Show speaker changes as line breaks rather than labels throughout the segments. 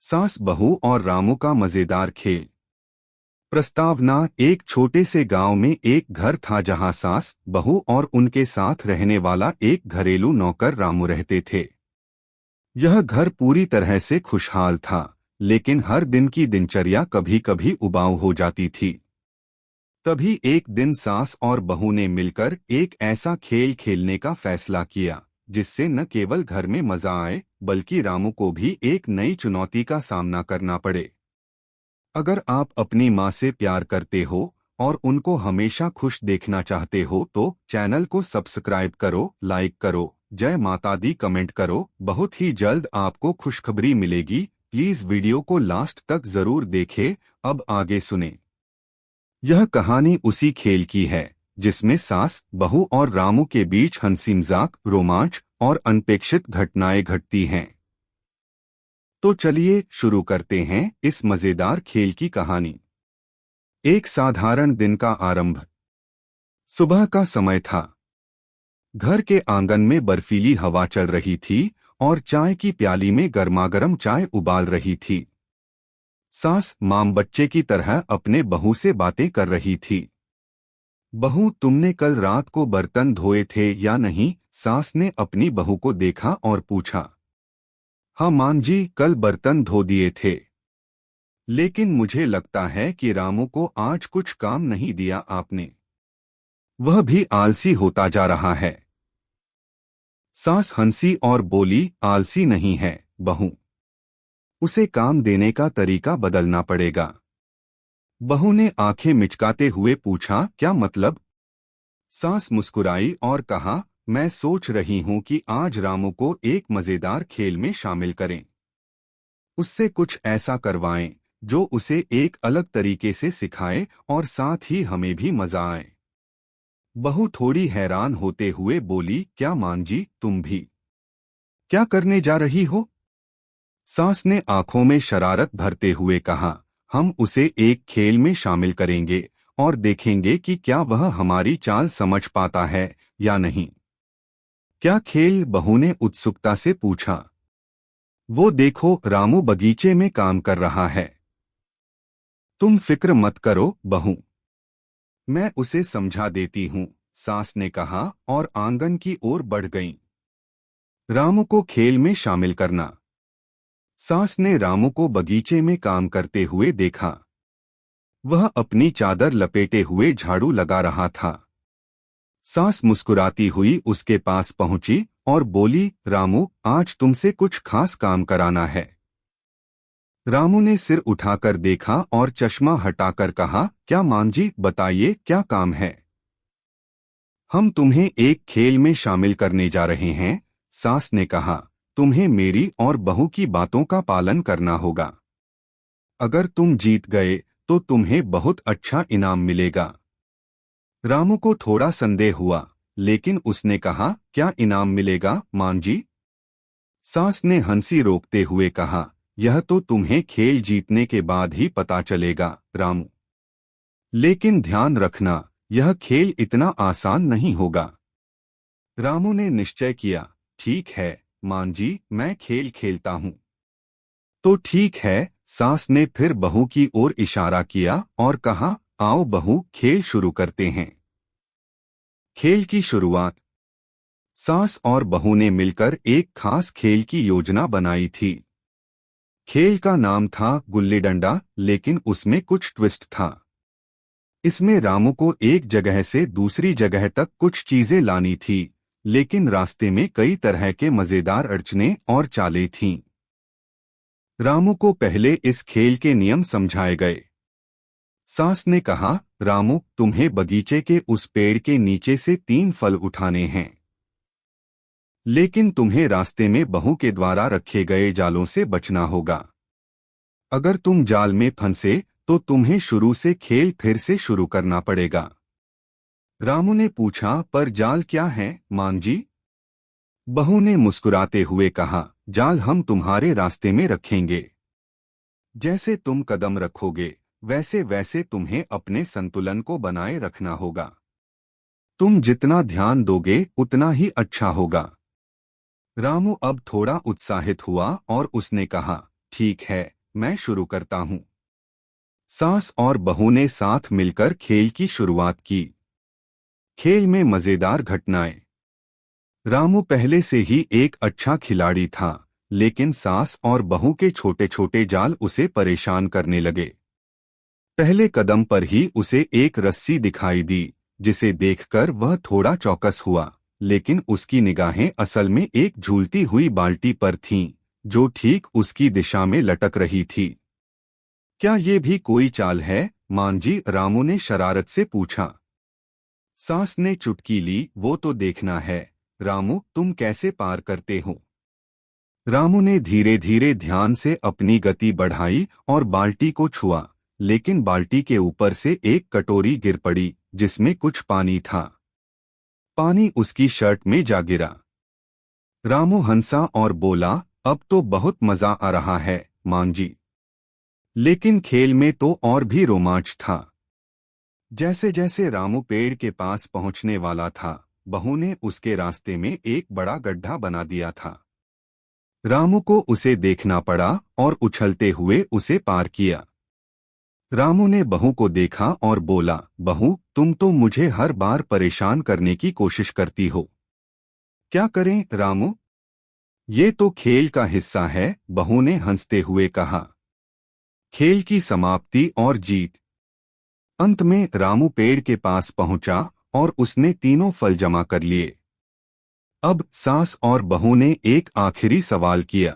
सास बहू और रामू का मजेदार खेल। प्रस्तावना। एक छोटे से गांव में एक घर था जहां सास बहू और उनके साथ रहने वाला एक घरेलू नौकर रामू रहते थे। यह घर पूरी तरह से खुशहाल था, लेकिन हर दिन की दिनचर्या कभी कभी उबाऊ हो जाती थी। तभी एक दिन सास और बहू ने मिलकर एक ऐसा खेल खेलने का फैसला किया जिससे न केवल घर में मजा आए बल्कि रामू को भी एक नई चुनौती का सामना करना पड़े। अगर आप अपनी माँ से प्यार करते हो और उनको हमेशा खुश देखना चाहते हो तो चैनल को सब्सक्राइब करो, लाइक करो, जय माता दी कमेंट करो। बहुत ही जल्द आपको खुशखबरी मिलेगी। प्लीज वीडियो को लास्ट तक जरूर देखें। अब आगे सुने। यह कहानी उसी खेल की है जिसमें सास बहू और रामू के बीच हंसी मजाक, रोमांच और अनपेक्षित घटनाएं घटती हैं। तो चलिए शुरू करते हैं इस मजेदार खेल की कहानी। एक साधारण दिन का आरंभ। सुबह का समय था। घर के आंगन में बर्फीली हवा चल रही थी और चाय की प्याली में गर्मागर्म चाय उबाल रही थी। सास माम बच्चे की तरह अपने बहू से बातें कर रही थी। बहू, तुमने कल रात को बर्तन धोए थे या नहीं? सास ने अपनी बहू को देखा और पूछा। हाँ मां जी, कल बर्तन धो दिए थे, लेकिन मुझे लगता है कि रामू को आज कुछ काम नहीं दिया आपने। वह भी आलसी होता जा रहा है। सास हंसी और बोली, आलसी नहीं है बहू, उसे काम देने का तरीका बदलना पड़ेगा। बहू ने आंखें मिचकाते हुए पूछा, क्या मतलब? सास मुस्कुराई और कहा, मैं सोच रही हूं कि आज रामू को एक मजेदार खेल में शामिल करें। उससे कुछ ऐसा करवाएं जो उसे एक अलग तरीके से सिखाए और साथ ही हमें भी मजा आए। बहू थोड़ी हैरान होते हुए बोली, क्या मां जी, तुम भी क्या करने जा रही हो? सास ने आंखों में शरारत भरते हुए कहा, हम उसे एक खेल में शामिल करेंगे और देखेंगे कि क्या वह हमारी चाल समझ पाता है या नहीं। क्या खेल? बहू ने उत्सुकता से पूछा। वो देखो, रामू बगीचे में काम कर रहा है। तुम फिक्र मत करो बहू, मैं उसे समझा देती हूँ, सास ने कहा और आंगन की ओर बढ़ गईं। रामू को खेल में शामिल करना। सास ने रामू को बगीचे में काम करते हुए देखा। वह अपनी चादर लपेटे हुए झाड़ू लगा रहा था। सास मुस्कुराती हुई उसके पास पहुंची और बोली, रामू, आज तुमसे कुछ खास काम कराना है। रामू ने सिर उठाकर देखा और चश्मा हटाकर कहा, क्या मां जी, बताइए क्या काम है? हम तुम्हें एक खेल में शामिल करने जा रहे हैं, सास ने कहा। तुम्हें मेरी और बहू की बातों का पालन करना होगा। अगर तुम जीत गए तो तुम्हें बहुत अच्छा इनाम मिलेगा। रामू को थोड़ा संदेह हुआ, लेकिन उसने कहा, क्या इनाम मिलेगा मां जी? सास ने हंसी रोकते हुए कहा, यह तो तुम्हें खेल जीतने के बाद ही पता चलेगा रामू। लेकिन ध्यान रखना, यह खेल इतना आसान नहीं होगा। रामू ने निश्चय किया, ठीक है मां जी, मैं खेल खेलता हूँ। तो ठीक है, सास ने फिर बहू की ओर इशारा किया और कहा, आओ बहू, खेल शुरू करते हैं। खेल की शुरुआत। सास और बहू ने मिलकर एक खास खेल की योजना बनाई थी। खेल का नाम था गुल्ली डंडा, लेकिन उसमें कुछ ट्विस्ट था। इसमें रामू को एक जगह से दूसरी जगह तक कुछ चीजें लानी थी, लेकिन रास्ते में कई तरह के मजेदार अड़चनें और चालें थीं। रामू को पहले इस खेल के नियम समझाए गए। सास ने कहा, रामू, तुम्हें बगीचे के उस पेड़ के नीचे से 3 फल उठाने हैं, लेकिन तुम्हें रास्ते में बहू के द्वारा रखे गए जालों से बचना होगा। अगर तुम जाल में फंसे तो तुम्हें शुरू से खेल फिर से शुरू करना पड़ेगा। रामू ने पूछा, पर जाल क्या है मां जी? बहू ने मुस्कुराते हुए कहा, जाल हम तुम्हारे रास्ते में रखेंगे। जैसे तुम कदम रखोगे वैसे वैसे तुम्हें अपने संतुलन को बनाए रखना होगा। तुम जितना ध्यान दोगे उतना ही अच्छा होगा। रामू अब थोड़ा उत्साहित हुआ और उसने कहा, ठीक है, मैं शुरू करता हूँ। सास और बहू ने साथ मिलकर खेल की शुरुआत की। खेल में मजेदार घटनाएं। रामू पहले से ही एक अच्छा खिलाड़ी था, लेकिन सास और बहू के छोटे छोटे जाल उसे परेशान करने लगे। पहले कदम पर ही उसे एक रस्सी दिखाई दी, जिसे देखकर वह थोड़ा चौकस हुआ, लेकिन उसकी निगाहें असल में एक झूलती हुई बाल्टी पर थीं, जो ठीक उसकी दिशा में लटक रही थी। क्या ये भी कोई चाल है, मांझी? रामू ने शरारत से पूछा। सास ने चुटकी ली। वो तो देखना है, रामू, तुम कैसे पार करते हो। रामू ने धीरे धीरे ध्यान से अपनी गति बढ़ाई और बाल्टी को छुआ, लेकिन बाल्टी के ऊपर से एक कटोरी गिर पड़ी, जिसमें कुछ पानी था। पानी उसकी शर्ट में जा गिरा। रामू हंसा और बोला, अब तो बहुत मजा आ रहा है, मांझी। लेकिन खेल में तो और भी रोमांच था। जैसे जैसे रामू पेड़ के पास पहुंचने वाला था, बहू ने उसके रास्ते में एक बड़ा गड्ढा बना दिया था। रामू को उसे देखना पड़ा और उछलते हुए उसे पार किया। रामू ने बहू को देखा और बोला, बहू, तुम तो मुझे हर बार परेशान करने की कोशिश करती हो। क्या करें, रामू? ये तो खेल का हिस्सा है, बहू ने हंसते हुए कहा। खेल की समाप्ति और जीत। अंत में रामू पेड़ के पास पहुंचा और उसने तीनों फल जमा कर लिए। अब सास और बहू ने एक आखिरी सवाल किया।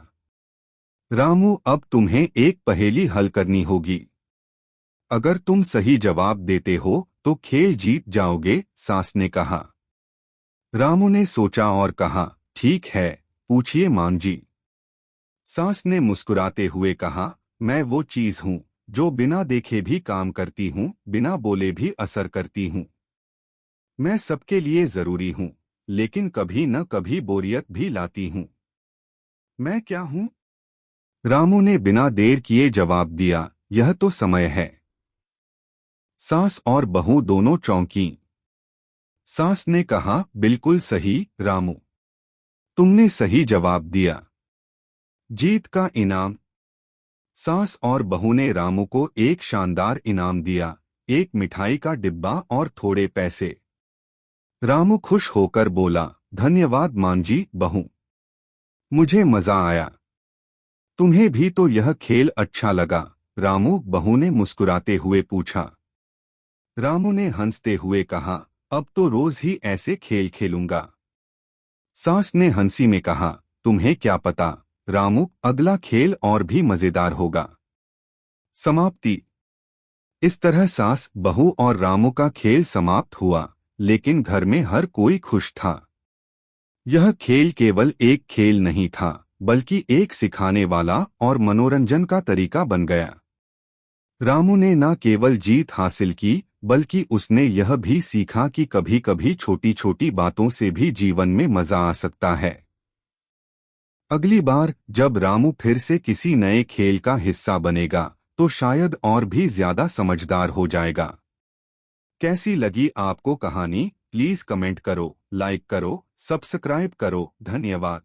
रामू, अब तुम्हें एक पहेली हल करनी होगी। अगर तुम सही जवाब देते हो तो खेल जीत जाओगे, सास ने कहा। रामू ने सोचा और कहा, ठीक है, पूछिए मांझी। सास ने मुस्कुराते हुए कहा, मैं वो चीज हूँ जो बिना देखे भी काम करती हूँ, बिना बोले भी असर करती हूँ। मैं सबके लिए जरूरी हूँ, लेकिन कभी न कभी बोरियत भी लाती हूँ। मैं क्या हूँ? रामू ने बिना देर किए जवाब दिया, यह तो समय है। सास और बहू दोनों चौंकीं। सास ने कहा, बिल्कुल सही, रामू, तुमने सही जवाब दिया। जीत का इनाम। सास और बहू ने रामू को एक शानदार इनाम दिया, एक मिठाई का डिब्बा और थोड़े पैसे। रामू खुश होकर बोला, धन्यवाद मांझी, बहू, मुझे मजा आया। तुम्हें भी तो यह खेल अच्छा लगा, रामू? बहू ने मुस्कुराते हुए पूछा। रामू ने हंसते हुए कहा, अब तो रोज ही ऐसे खेल खेलूंगा। सास ने हंसी में कहा, तुम्हें क्या पता, रामू, अगला खेल और भी मजेदार होगा। समाप्ति। इस तरह सास, बहू और रामू का खेल समाप्त हुआ, लेकिन घर में हर कोई खुश था। यह खेल केवल एक खेल नहीं था, बल्कि एक सिखाने वाला और मनोरंजन का तरीका बन गया। रामू ने न केवल जीत हासिल की, बल्कि उसने यह भी सीखा कि कभी कभी छोटी छोटी बातों से भी जीवन में मजा आ सकता है। अगली बार जब रामू फिर से किसी नए खेल का हिस्सा बनेगा, तो शायद और भी ज्यादा समझदार हो जाएगा। कैसी लगी आपको कहानी? प्लीज कमेंट करो, लाइक करो, सब्सक्राइब करो। धन्यवाद।